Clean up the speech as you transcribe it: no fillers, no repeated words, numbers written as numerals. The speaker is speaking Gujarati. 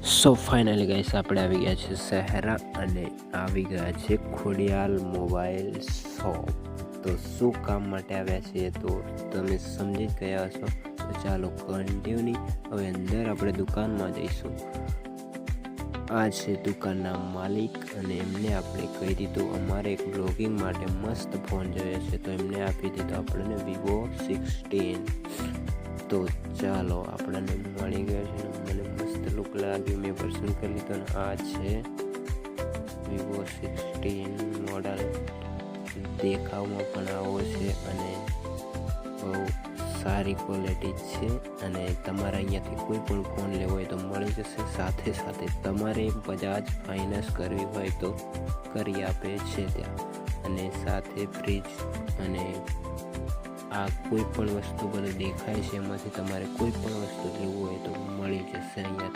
સો ફાઇનલી ગાઈસ આપણે આવી ગયા છે શહેરા અને આવી ગયા છે ખોડિયાલ મોબાઈલ શોપ. તો શું કામ માટે આવ્યા છીએ તો તમે સમજી જ ગયા હશો. તો ચાલો કન્ટિન્યુ હવે અંદર આપણે દુકાનમાં જઈશું. આ છે દુકાનના માલિક અને એમને આપણે કહી દીધું અમારે એક બ્લોગિંગ માટે મસ્ત ફોન જોઈએ છે, તો એમને આપી દીધો આપણને Vivo 16. તો ચાલો આપણને મળી ગયો છે. મને મસ્ત લુક લાગ્યું, મેં પસંદ કરી લીધો. અને આ છે Vivo 16 મોડલ. દેખાવમાં પણ આવો છે અને બહુ સારી ક્વોલિટી છે. અને તમારે અહીંયાથી કોઈ પણ ફોન લેવો હોય તો મળી જશે. સાથે સાથે તમારે બજાજ ફાઇનાન્સ કરવી હોય તો કરી આપે છે ત્યાં. અને સાથે ફ્રીજ અને આ કોઈ પણ વસ્તુ બધું દેખાય છે, એમાંથી તમારે કોઈ પણ વસ્તુ લેવું હોય તો મળી જશે અહીંયાથી.